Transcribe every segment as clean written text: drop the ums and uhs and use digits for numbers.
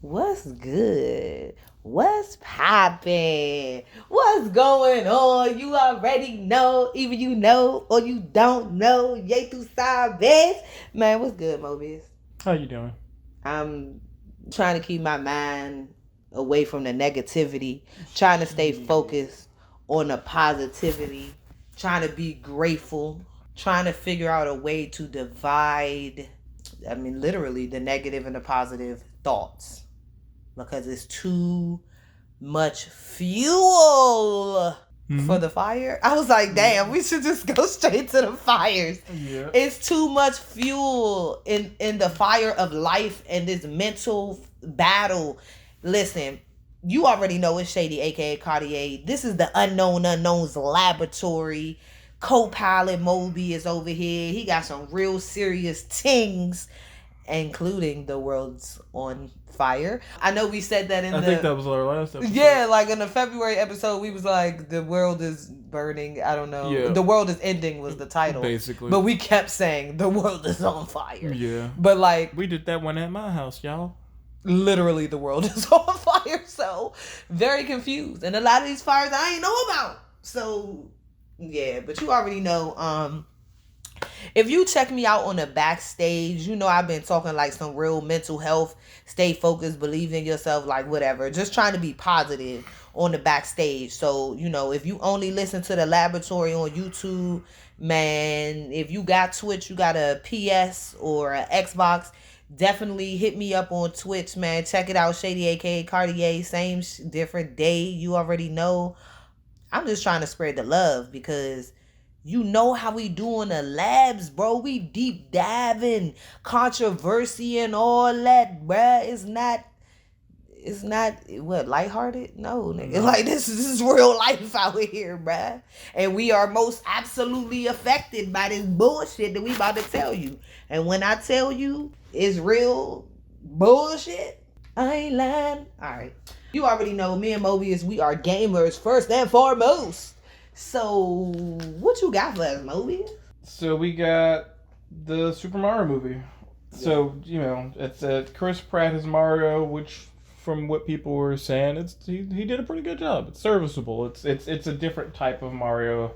What's good? What's poppin'? What's going on? You already know, even you know or you don't know. Yay through sabes. Man, what's good, Mobius? How you doing? I'm trying to keep my mind away from the negativity, trying to stay focused on the positivity, trying to be grateful, trying to figure out a way to divide, literally the negative and the positive thoughts because it's too much fuel for the fire. I was like, damn, we should just go straight to the fires. Yeah. It's too much fuel in the fire of life and this mental battle. Listen, you already know it's Shady, aka Cartier. This is the unknown unknowns laboratory. Co-pilot Moby is over here. He got some real serious things, including the world's on fire. I know we said that I think that was our last episode. Yeah, like in the February episode, we was like, the world is burning. I don't know. Yeah. The world is ending was the title. Basically. But we kept saying, the world is on fire. Yeah. But like, we did that one at my house, y'all. Literally, the world is on fire. So, very confused. And a lot of these fires I ain't know about. So, yeah. But you already know, if you check me out on the backstage, you know I've been talking like some real mental health, stay focused, believe in yourself, like whatever. Just trying to be positive on the backstage. So, you know, if you only listen to the laboratory on YouTube, man, if you got Twitch, you got a PS or an Xbox, definitely hit me up on Twitch, man. Check it out, Shady aka Cartier. Same different day. You already know. I'm just trying to spread the love because you know how we do in the labs, bro. We deep diving, controversy and all that, bruh. It's not what, lighthearted? No, nigga. Like this is real life out here, bruh. And we are most absolutely affected by this bullshit that we about to tell you. And when I tell you it's real bullshit, I ain't lying. Alright. You already know me and Mobius, we are gamers first and foremost. So, what you got for us, Mobius? So we got the Super Mario movie. So, you know, it's Chris Pratt as Mario, which from what people were saying, he did a pretty good job. It's serviceable. It's a different type of Mario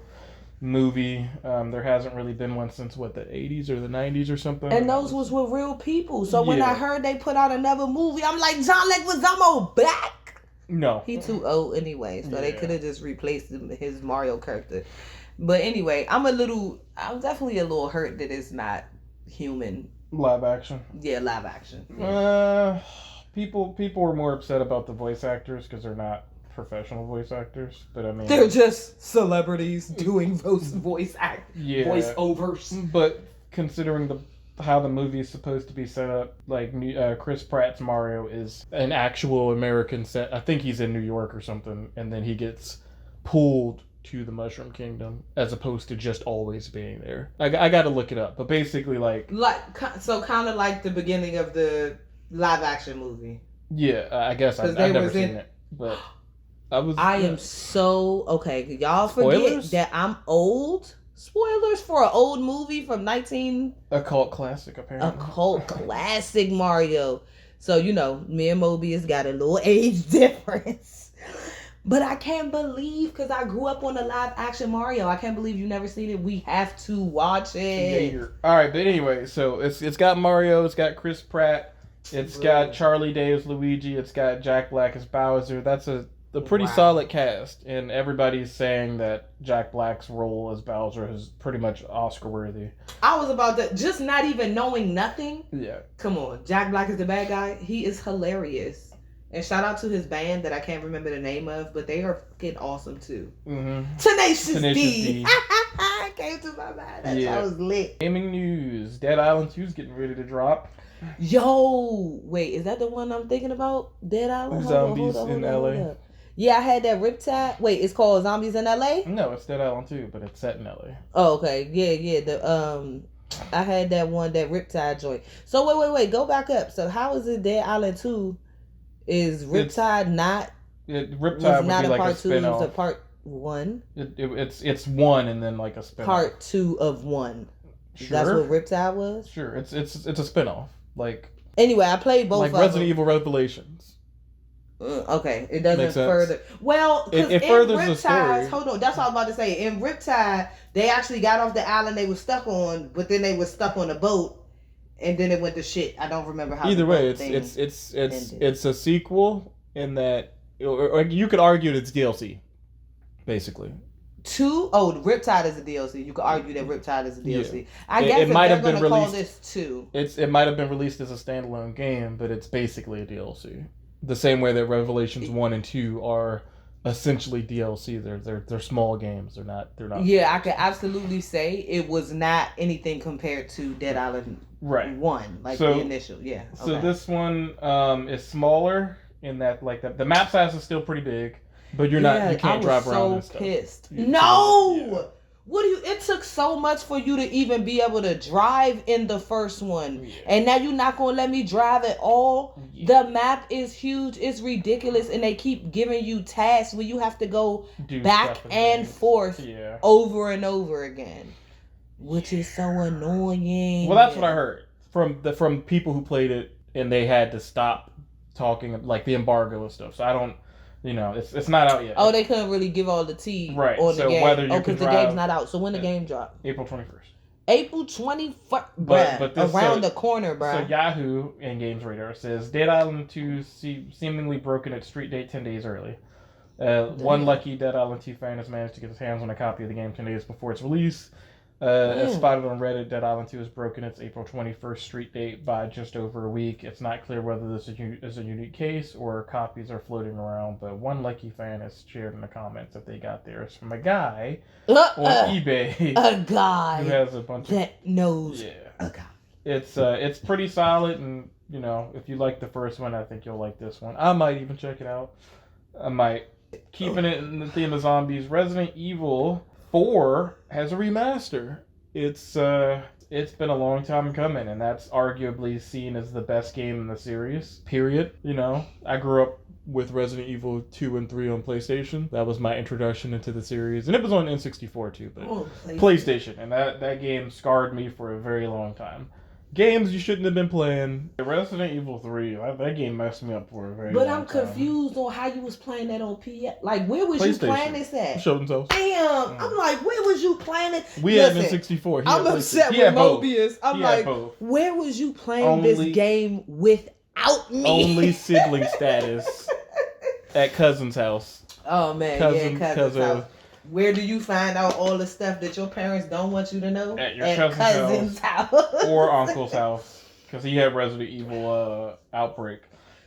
movie. There hasn't really been one since what, the 80s or the 90s or something. And those was with real people. So when I heard they put out another movie, I'm like, John Leguizamo back. No. He too old anyway, so they could have just replaced his Mario character. But anyway, I'm definitely a little hurt that it's not human. Live action. Yeah, live action. Yeah. People were more upset about the voice actors because they're not professional voice actors, but I mean they're just celebrities doing voiceovers. But considering how the movie is supposed to be set up, like Chris Pratt's Mario is an actual American set. I think he's in New York or something, and then he gets pulled to the Mushroom Kingdom as opposed to just always being there. I got to look it up, but basically so kind of like the beginning of the live action movie. Yeah, I guess I've never seen it, but I am so okay. Y'all Spoilers? Forget that I'm old. Spoilers for an old movie from a cult classic, apparently. A cult classic Mario. So, you know, me and Mobius got a little age difference. But I can't believe, because I grew up on the live action Mario, I can't believe you never seen it. We have to watch it. Yeah, alright, but anyway, so it's got Mario, it's got Chris Pratt, it's got Charlie Day as Luigi, it's got Jack Black as Bowser. That's a pretty solid cast, and everybody's saying that Jack Black's role as Bowser is pretty much Oscar worthy. I was about to, just not even knowing nothing. Yeah. Come on, Jack Black is the bad guy. He is hilarious. And shout out to his band that I can't remember the name of, but they are fucking awesome too. Mm-hmm. Tenacious D. Came to my mind. That was lit. Gaming news. Dead Island 2 is getting ready to drop. Yo, wait, is that the one I'm thinking about? Dead Island? Zombies in LA. Yeah, I had that Riptide. Wait, it's called Zombies in LA? No, it's Dead Island 2, but it's set in LA. Oh, okay. Yeah. I had that one, that Riptide joint. So wait. Go back up. So how is it Dead Island 2? Is Riptide Riptide would not be a like part a 2? spin-off. It's a part 1? It's 1 and then like a spin-off. Part 2 of 1. Sure. That's what Riptide was? Sure. It's a spin-off. Like Anyway, I played both like of Resident them. Evil Revelations. Okay, it doesn't Makes sense. further. Well, because It in furthers the story. Riptide, hold on, that's what I was about to say. In Riptide, they actually got off the island they were stuck on, but then they were stuck on a boat, and then it went to shit. I don't remember how. Either way, ended. it's a sequel in that, or you could argue that it's DLC, basically. The Riptide is a DLC. You could argue that Riptide is a DLC. Yeah. I guess it might have been gonna call released. this 2. It might have been released as a standalone game, but it's basically a DLC. The same way that Revelations 1 and 2 are essentially DLC. They're small games. They're not. Yeah, I could absolutely say it was not anything compared to Dead Island 1, like the initial. Yeah. Okay. So this one is smaller in that like the map size is still pretty big. But you can't drive around this stuff. I was so pissed. No! What do you? It took so much for you to even be able to drive in the first one. Yeah. And now you're not going to let me drive at all? Yeah. The map is huge. It's ridiculous. And they keep giving you tasks where you have to go back and forth over and over again. Which is so annoying. Well, that's what I heard from people who played it, and they had to stop talking, like the embargo and stuff. So I don't... it's not out yet. Oh, they couldn't really give all the tea on the game. Whether you because the game's not out. So when the game drop? April 21st. April 21st. But this, around the corner, bruh. So Yahoo and Games Radar says Dead Island 2 seemingly broken its street date 10 days early. One lucky Dead Island 2 fan has managed to get his hands on a copy of the game 10 days before its release. As spotted on Reddit, Dead Island 2 has broken its April 21st street date by just over a week. It's not clear whether this is a unique case or copies are floating around, but one lucky fan has shared in the comments that they got theirs from a guy on eBay. A guy who has a bunch that knows a guy. It's pretty solid, and if you like the first one, I think you'll like this one. I might even check it out. I might. Keeping it in the theme of zombies, Resident Evil 4 has a remaster. It's been a long time coming, and that's arguably seen as the best game in the series. Period. I grew up with Resident Evil 2 and 3 on PlayStation. That was my introduction into the series, and it was on N64 too, but PlayStation, and that game scarred me for a very long time. Games you shouldn't have been playing. Resident Evil 3, that game messed me up for a very long time. But I'm confused on how you was playing that on PS. Like, where was you playing this at? Showed themselves. Damn, I'm like, where was you playing it? We had N64. I'm upset with Mobius. I'm like, where was you playing this game without me? Only sibling status at cousin's house. Oh, man, cousin's house. Where do you find out all the stuff that your parents don't want you to know? At your cousin's house. Or uncle's house. Because he had Resident Evil Outbreak.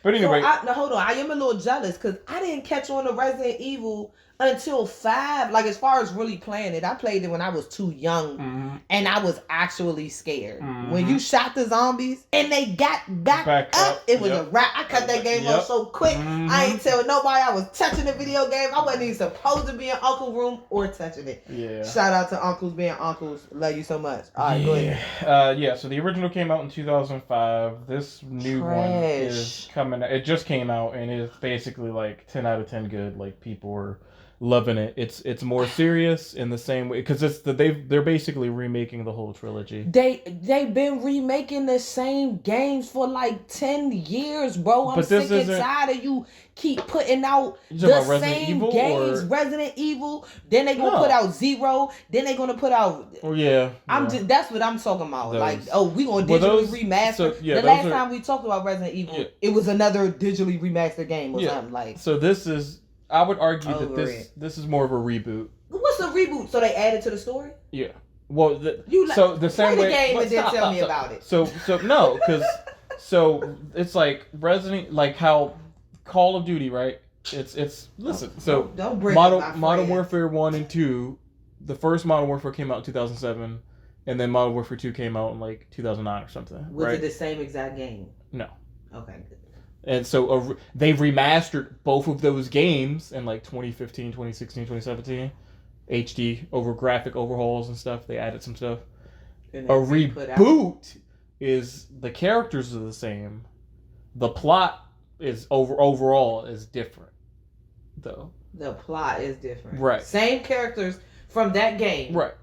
But anyway. Now, hold on. I am a little jealous because I didn't catch on to Resident Evil until 5. Like, as far as really playing it, I played it when I was too young. And I was actually scared. When you shot the zombies and they got back up, it was a wrap. I cut that game off so quick. I ain't tell nobody I was touching the video game. I wasn't even supposed to be in Uncle's room or touching it. Yeah. Shout out to uncles being uncles. Love you so much. All right, go ahead. So the original came out in 2005. This new one is coming. It just came out, and it's basically like 10 out of 10 good. Like, people were loving it. It's more serious in the same way because they're basically remaking the whole trilogy. They've been remaking the same games for like 10 years, bro. I'm sick and tired of you keep putting out the same games. Resident Evil. Then they gonna put out Zero. Then they gonna put out. Oh yeah. That's what I'm talking about. We gonna digitally remaster. So, the last time we talked about Resident Evil, it was another digitally remastered game or something like. So this is. I would argue that this is more of a reboot. What's a reboot? So they added to the story? Yeah. Well, the same way. Play the game and then tell me about it. So no, because it's like Resident, like how Call of Duty, right? It's listen. So don't bring Modern Warfare 1 and 2. The first Modern Warfare came out in 2007, and then Modern Warfare 2 came out in like 2009 or something. Was it the same exact game? No. Okay. Good. And so they've remastered both of those games in like 2015, 2016, 2017. HD over graphic overhauls and stuff. They added some stuff. A reboot is the characters are the same. The plot is overall is different, though. The plot is different. Right. Same characters from that game. Right.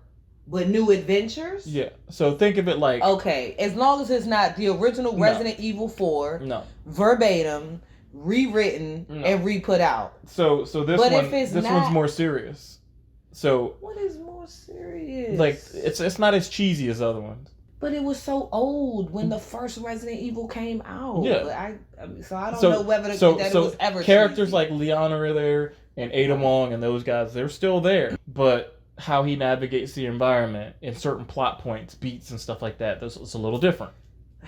With new adventures? Yeah. So think of it like... Okay, as long as it's not the original Resident Evil 4, verbatim, rewritten, and re-put out. So this one's more serious. So... What is more serious? Like, it's not as cheesy as other ones. But it was so old when the first Resident Evil came out. Yeah. So I don't know whether it was ever characters cheesy. like Leon are there, and Ada Wong and those guys, they're still there. But how he navigates the environment and certain plot points, beats and stuff like that, it's a little different.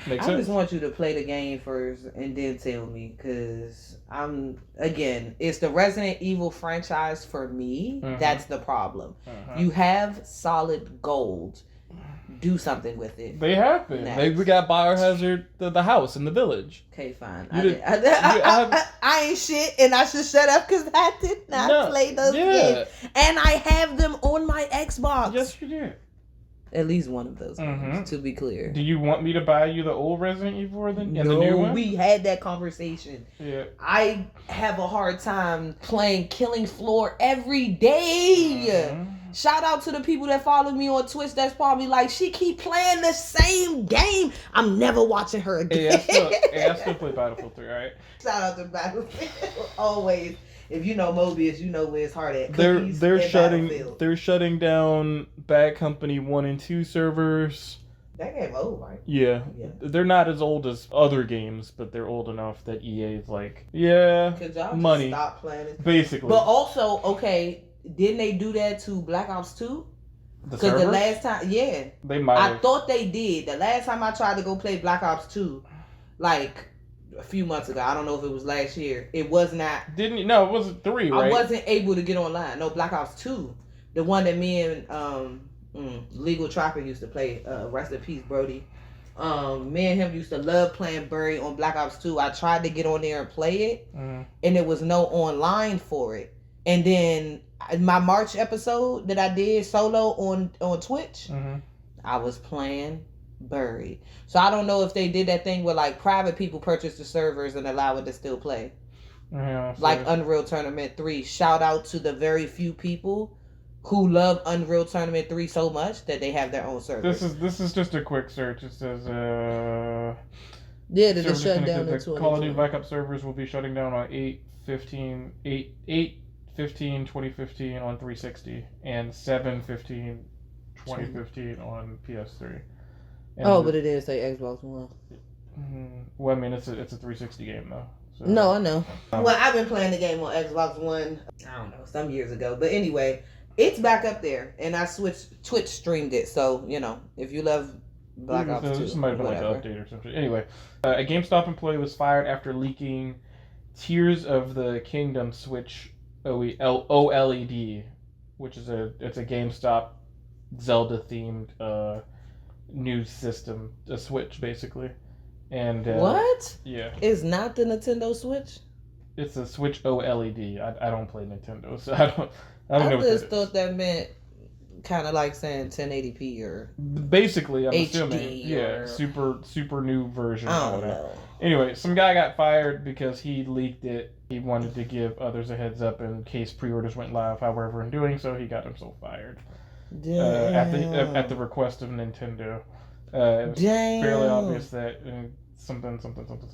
Make sense? I just want you to play the game first and then tell me, because it's the Resident Evil franchise for me. That's the problem. You have solid gold. Do something with it. They have been. We got Biohazard, the house in the village. Okay, fine. I ain't shit, and I should shut up because I did not play those games. And I have them on my Xbox. Yes, you did. At least one of those games, to be clear. Do you want me to buy you the old Resident Evil and the new one? We had that conversation. Yeah. I have a hard time playing Killing Floor every day. Shout out to the people that follow me on Twitch that's probably like, she keep playing the same game. I'm never watching her again. I still play Battlefield 3, alright? Shout out to Battlefield. Always. If you know Mobius, you know where it's hard at. They're shutting down Bad Company 1 and 2 servers. That game old, right? Yeah. They're not as old as other games, but they're old enough that EA is like, money. Stop playing it. Basically. But also, okay, didn't they do that to Black Ops 2? Because the last time, they might. I thought they did. The last time I tried to go play Black Ops 2, like a few months ago, I don't know if it was last year. It was not. No, it wasn't 3, right? I wasn't able to get online. No, Black Ops 2, the one that me and Legal Trapper used to play. Rest in peace, Brody. Me and him used to love playing Burry on Black Ops 2. I tried to get on there and play it, and there was no online for it. And then my March episode that I did solo on Twitch, I was playing Burry. So I don't know if they did that thing where like private people purchase the servers and allow it to still play. Like Unreal Tournament 3. Shout out to the very few people who love Unreal Tournament 3 so much that they have their own server. This is just a quick search. It says they shut down in Call of Duty backup servers will be shutting down on 8/15/2015 on 360 and 7/15/2015 on PS3. And but it is say Xbox One. Well, I mean it's a 360 game though. So. No, I know. Well, I've been playing the game on Xbox One, I don't know, some years ago. But anyway, it's back up there, and I Twitch streamed it. So if you love Black Ops 2, this might have been like an update or something. Anyway, a GameStop employee was fired after leaking Tears of the Kingdom Switch OLED, which is a GameStop Zelda themed news system, a Switch basically. And what? Yeah, it's not the Nintendo Switch. It's a Switch OLED. I don't play Nintendo, so I don't know. I just thought that meant kind of like saying 1080p or basically. I'm HD assuming, super new version. I don't know. Anyway, some guy got fired because he leaked it. He wanted to give others a heads up in case pre-orders went live. However, in doing so, he got himself fired at the request of Nintendo. It was fairly obvious that something.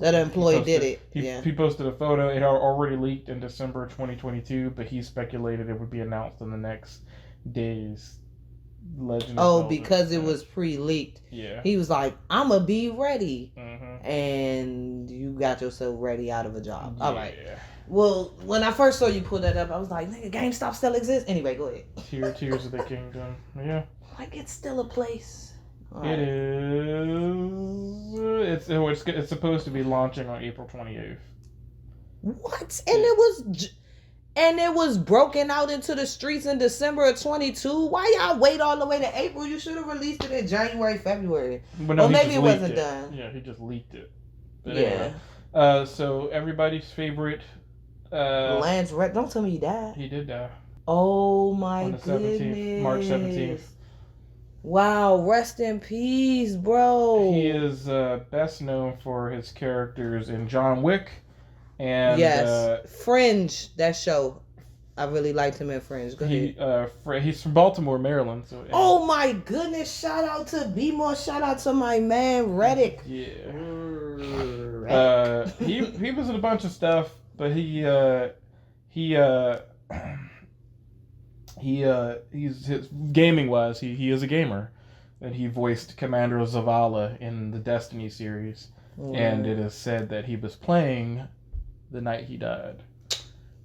That employee did it. He posted a photo. It had already leaked in December 2022, but he speculated it would be announced in the next days. Legend of Zelda. Because it was pre-leaked. Yeah. He was like, "I'ma be ready," and you got yourself ready out of a job. Yeah. All right. Well, when I first saw you pull that up, I was like, "Nigga, GameStop still exists." Anyway, go ahead. Tears of the Kingdom. Yeah. Like it's still a place. Right. It is. It's supposed to be launching on April 28th. What? And it was broken out into the streets in December of 22. Why y'all wait all the way to April? You should have released it in January, February. But no, maybe it wasn't done. Yeah, he just leaked it. But anyway. So everybody's favorite. Lance Reddick. Don't tell me he died. He did die. Oh my on the goodness. 17th, March 17th. Wow, rest in peace, bro. He is best known for his characters in John Wick and Fringe, that show. I really liked him in Friends. Go ahead. He's from Baltimore, Maryland. So Oh my goodness! Shout out to B-More. Shout out to my man Reddrick. Yeah. Reddrick. He was in a bunch of stuff, but he's his gaming wise, he is a gamer, and he voiced Commander Zavala in the Destiny series, and it is said that he was playing the night he died.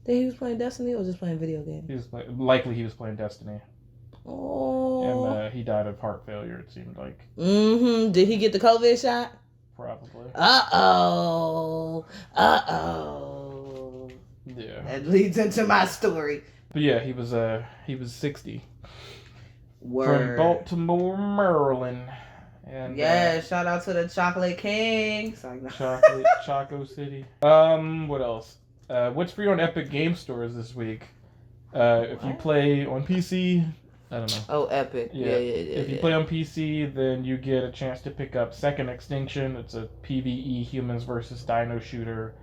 That he was playing Destiny or just playing video games? He was likely he was playing Destiny. Oh. And he died of heart failure. It seemed like. Mm-hmm. Did he get the COVID shot? Probably. Uh-oh. Yeah. That leads into my story. But yeah, he was 60. Word. From Baltimore, Maryland. And shout out to the Chocolate Kings. Choco City. What else? What's free on Epic Game Stores this week? If you play on PC, I don't know. Oh, Epic. Yeah. If you play on PC, then you get a chance to pick up Second Extinction. It's a PvE humans versus dino shooter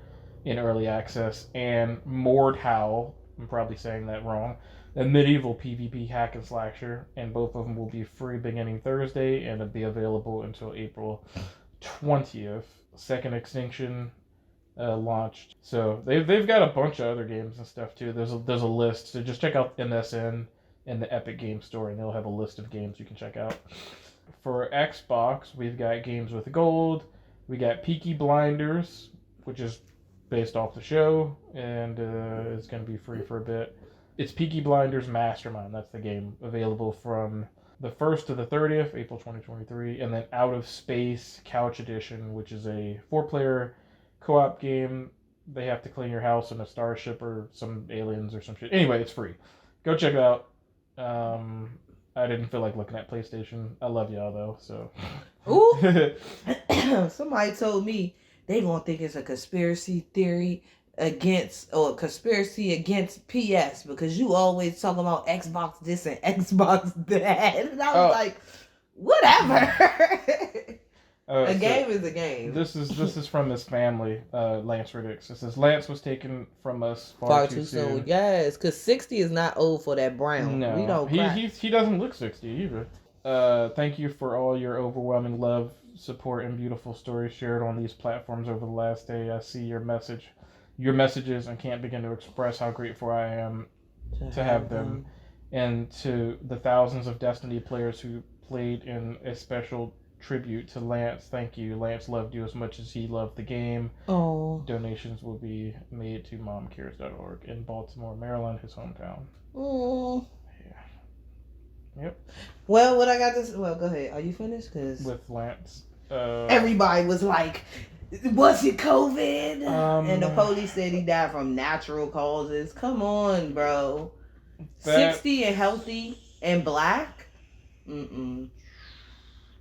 in early access, and Mordhau. I'm probably saying that wrong. A medieval PvP hack and slasher, and both of them will be free beginning Thursday, and it'll be available until April 20th. Second Extinction launched, so they've got a bunch of other games and stuff too. There's a list, so just check out MSN and the Epic Game Store, and they'll have a list of games you can check out. For Xbox, we've got Games with Gold. We got Peaky Blinders, which is based off the show, and it's going to be free for a bit. It's Peaky Blinders Mastermind. That's the game, available from the 1st to the 30th, April 2023. And then Out of Space Couch Edition, which is a 4-player co-op game. They have to clean your house in a starship or some aliens or some shit. Anyway, it's free. Go check it out. I didn't feel like looking at PlayStation. I love y'all, though, so. Ooh! Somebody told me they gonna think it's a conspiracy theory conspiracy against PS because you always talking about Xbox this and Xbox that, and I was like, whatever. A game is a game. This is from his family, Lance Riddicks. It says Lance was taken from us far too soon. Yes, because 60 is not old for that brown. No, we don't. He doesn't look 60 either. Thank you for all your overwhelming love, support, and beautiful stories shared on these platforms over the last day. I see your messages, and can't begin to express how grateful I am to have them. And to the thousands of Destiny players who played in a special tribute to Lance. Thank you. Lance loved you as much as he loved the game. Oh. Donations will be made to momcares.org in Baltimore, Maryland, his hometown. Oh. Yeah. Yep. Well, what I got this. Well, go ahead. Are you finished? Cause with Lance. Everybody was like, was it COVID? And the police said he died from natural causes. Come on, bro. 60 and healthy and black? Mm-mm.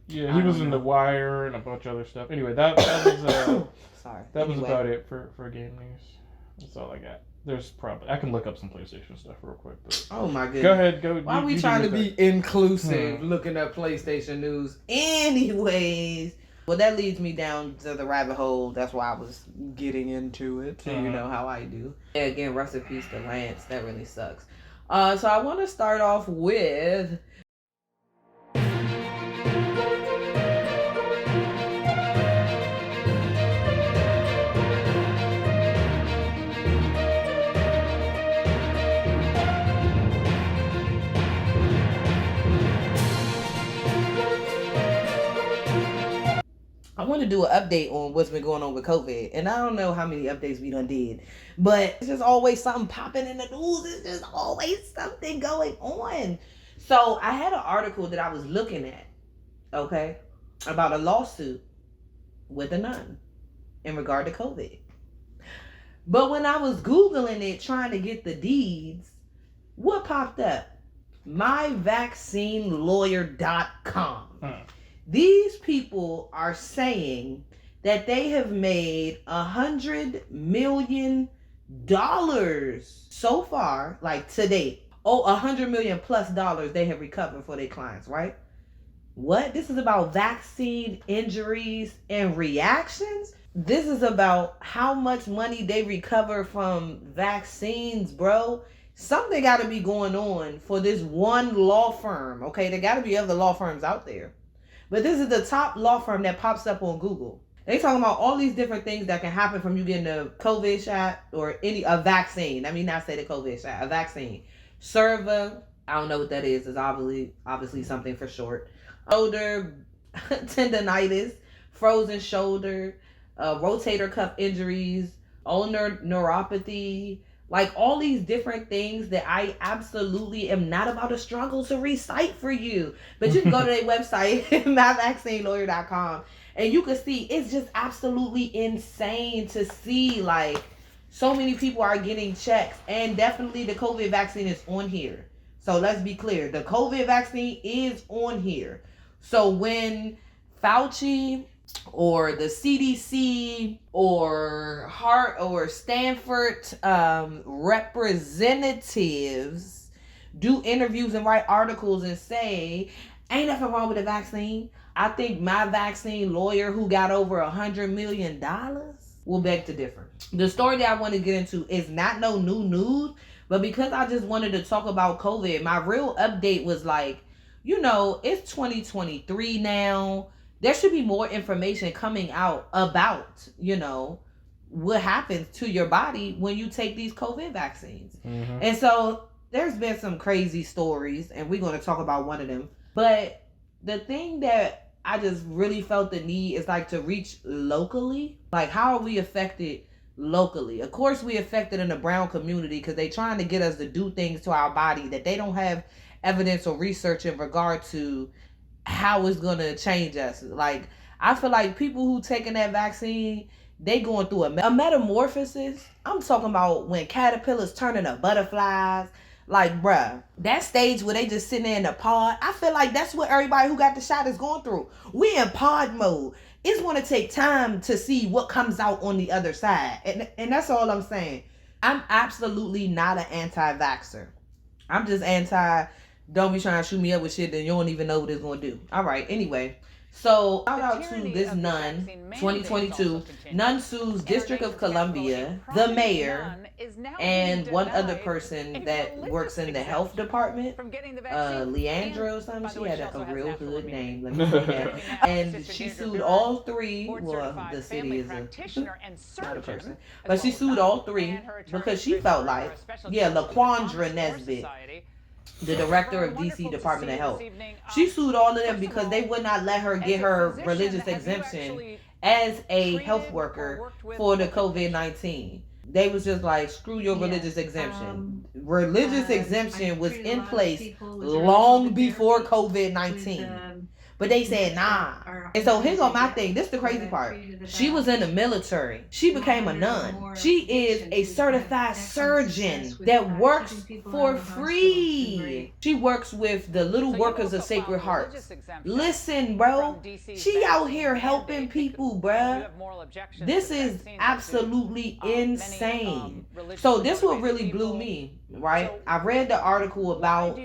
Yeah, he was in The Wire and a bunch of other stuff. Anyway, that was sorry. That was about it for game news. That's all I got. There's probably I can look up some PlayStation stuff real quick. But oh my goodness. Go ahead. Why are we trying to be inclusive looking at PlayStation news? Anyways, well, that leads me down to the rabbit hole. That's why I was getting into it. So you know how I do. Yeah, again, rest in peace to Lance. That really sucks. So I want to start off with. I want to do an update on what's been going on with COVID. And I don't know how many updates we done did. But it's just always something popping in the news. It's just always something going on. So I had an article that I was looking at, okay, about a lawsuit with a nun in regard to COVID. But when I was Googling it, trying to get the deeds, what popped up? MyVaccineLawyer.com. These people are saying that they have made $100 million so far, like to date. Oh, $100 million plus they have recovered for their clients, right? What? This is about vaccine injuries and reactions? This is about how much money they recover from vaccines, bro. something got to be going on for this one law firm. Okay, there got to be other law firms out there, but this is the top law firm that pops up on Google. They talking about all these different things that can happen from you getting a COVID shot or a vaccine. I mean, not say the COVID shot, a vaccine. Cerva, I don't know what that is. It's obviously something for short. Shoulder tendonitis, frozen shoulder, rotator cuff injuries, ulnar neuropathy, like all these different things that I absolutely am not about to struggle to recite for you. But you can go to their website, myvaccinelawyer.com, and you can see it's just absolutely insane to see like so many people are getting checks, and definitely the COVID vaccine is on here. So let's be clear, the COVID vaccine is on here. So when Fauci or the CDC or Stanford representatives do interviews and write articles and say, ain't nothing wrong with the vaccine, I think my vaccine lawyer who got over $100 million will beg to differ. The story that I want to get into is not no new news, but because I just wanted to talk about COVID, my real update was like, it's 2023 now. There should be more information coming out about, what happens to your body when you take these COVID vaccines. Mm-hmm. And so there's been some crazy stories, and we're going to talk about one of them. But the thing that I just really felt the need is like to reach locally. Like, how are we affected locally? Of course, we affected in the brown community because they trying to get us to do things to our body that they don't have evidence or research in regard to how it's going to change us. Like, I feel like people who taking that vaccine, they going through a metamorphosis. I'm talking about when caterpillars turn into butterflies. Like, bruh, that stage where they just sitting there in a pod, I feel like that's what everybody who got the shot is going through. We in pod mode. It's going to take time to see what comes out on the other side. And that's all I'm saying. I'm absolutely not an anti-vaxxer. I'm just don't be trying to shoot me up with shit that you don't even know what it's going to do. All right, anyway. So, shout out to this nun, 2022. Nun sues District of Columbia, the mayor, and one other person that works in the health department, Leandra or something. She had a real good name, let me say that. And she sued all three. Well, the city is not a person. But she sued all three because she felt like, LaQuandra Nesbitt, the director of DC Department of Health. She sued all of them because they would not let her get her religious exemption as a health worker for the COVID-19. They was just like, screw your religious exemption. Religious exemption was in place long before COVID-19. But they said, nah. And so here's on my thing. This is the crazy part. She was in the military. She became a nun. She is a certified surgeon that works for free. She works with the Little Workers of Sacred Hearts. Listen, bro. She out here helping people, bro. This is absolutely insane. So this what really blew me, right? I read the article about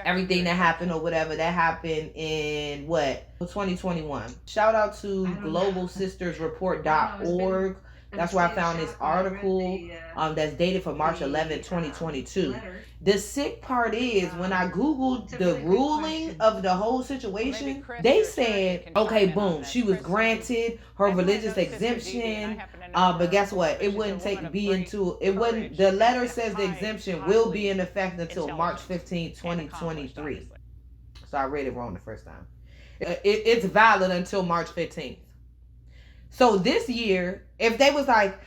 everything that happened or whatever that happened in 2021. Shout out to globalsistersreport.org. That's where I found this article that's dated for March 11, 2022. The sick part is when I Googled the ruling of the whole situation, they said, okay, boom, she was granted her religious exemption. But guess what? It wouldn't the letter says the exemption will be in effect until March 15, 2023. So I read it wrong the first time. It's valid until March 15th. So this year, if they was like,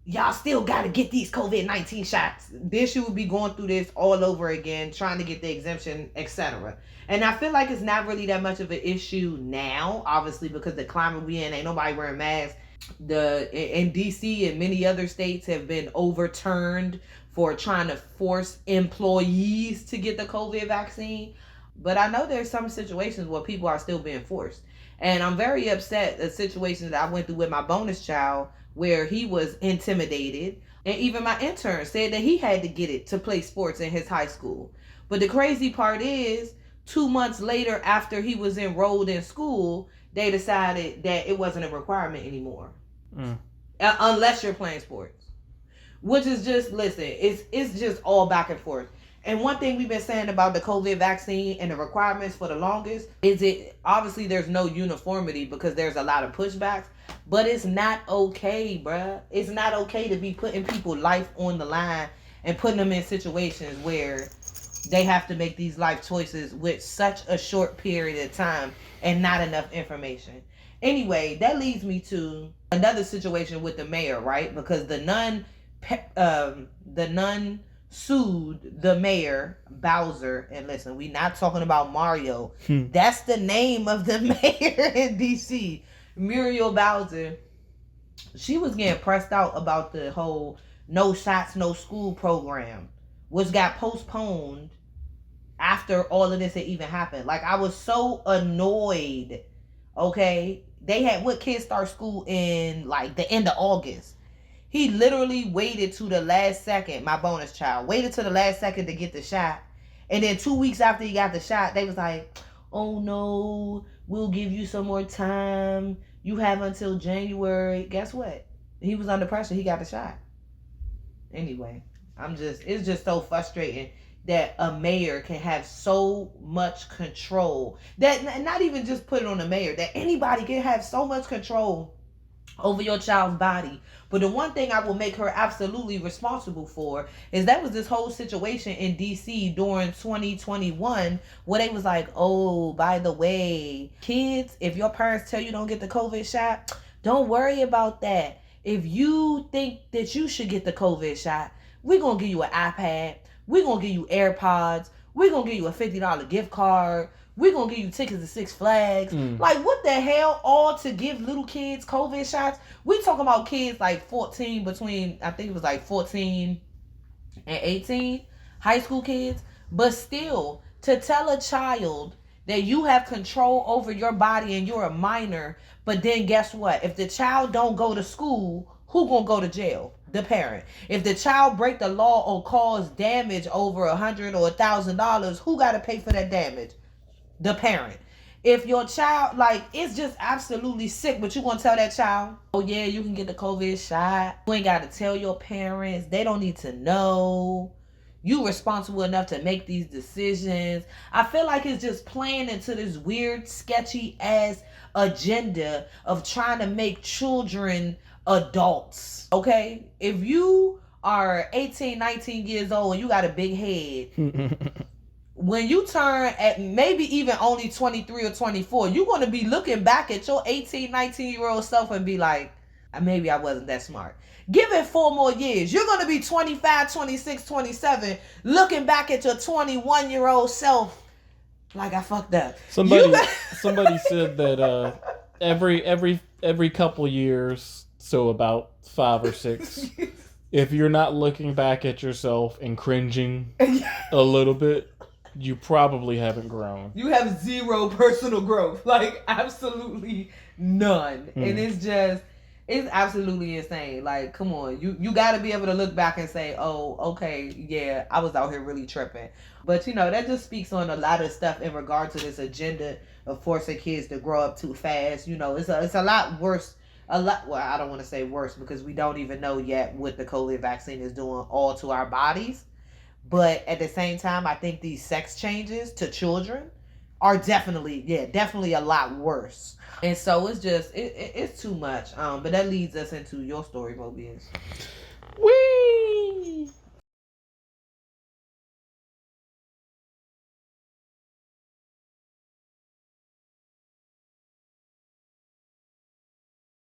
y'all still got to get these COVID-19 shots, then she would be going through this all over again, trying to get the exemption, etc. And I feel like it's not really that much of an issue now, obviously, because the climate we in, ain't nobody wearing masks. In DC and many other states have been overturned for trying to force employees to get the COVID vaccine. But I know there's some situations where people are still being forced. And I'm very upset at situations that I went through with my bonus child where he was intimidated. And even my intern said that he had to get it to play sports in his high school. But the crazy part is 2 months later after he was enrolled in school, they decided that it wasn't a requirement anymore. Unless you're playing sports. which is just, listen, it's just all back and forth. And one thing we've been saying about the COVID vaccine and the requirements for the longest is it obviously there's no uniformity because there's a lot of pushbacks, but it's not okay, bruh. It's not okay to be putting people's life on the line and putting them in situations where they have to make these life choices with such a short period of time and not enough information. Anyway, that leads me to another situation with the mayor, right? Because the nun sued the mayor, Bowser. And listen, we not talking about Mario. That's the name of the mayor in DC, Muriel Bowser. She was getting pressed out about the whole no shots, no school program, which got postponed after all of this had even happened. Like, I was so annoyed. Okay, they had what kids start school in like the end of August. He literally waited to the last second, my bonus child, waited to the last second to get the shot. And then 2 weeks after he got the shot, they was like, oh no, we'll give you some more time. You have until January. Guess what? He was under pressure. He got the shot. Anyway, it's just so frustrating that a mayor can have so much control. That not even just put it on the mayor, that anybody can have so much control over your child's body. But the one thing I will make her absolutely responsible for is that was this whole situation in DC during 2021 where they was like, oh, by the way, kids, if your parents tell you don't get the COVID shot, don't worry about that. If you think that you should get the COVID shot, we're going to give you an iPad. We're going to give you AirPods. We're going to give you a $50 gift card. We're going to give you tickets to Six Flags. Like, what the hell? All to give little kids COVID shots? We talking about kids like 14, between, I think it was like 14 and 18, high school kids. But still, to tell a child that you have control over your body and you're a minor, but then guess what? If the child don't go to school, who going to go to jail? The parent. If the child break the law or cause damage over $100 or $1,000, who got to pay for that damage? The parent. If your child, like, it's just absolutely sick, but you gonna tell that child, oh yeah, you can get the COVID shot. You ain't gotta tell your parents. They don't need to know. You responsible enough to make these decisions. I feel like it's just playing into this weird, sketchy ass agenda of trying to make children adults. Okay? If you are 18, 19 years old and you got a big head, when you turn at maybe even only 23 or 24, you're going to be looking back at your 18, 19-year-old self and be like, maybe I wasn't that smart. Give it 4 more years. You're going to be 25, 26, 27, looking back at your 21-year-old self like, I fucked up. Somebody said that every couple years, so about 5 or 6, if you're not looking back at yourself and cringing a little bit, you probably haven't grown. You have 0 personal growth. Like, absolutely none. And it's absolutely insane. Like, come on. You got to be able to look back and say, oh, okay, yeah, I was out here really tripping. But, you know, that just speaks on a lot of stuff in regard to this agenda of forcing kids to grow up too fast. You know, it's a lot worse. Well, I don't want to say worse because we don't even know yet what the COVID vaccine is doing all to our bodies. But at the same time, I think these sex changes to children are definitely a lot worse. And so it's too much. But that leads us into your story, Mobius. Whee!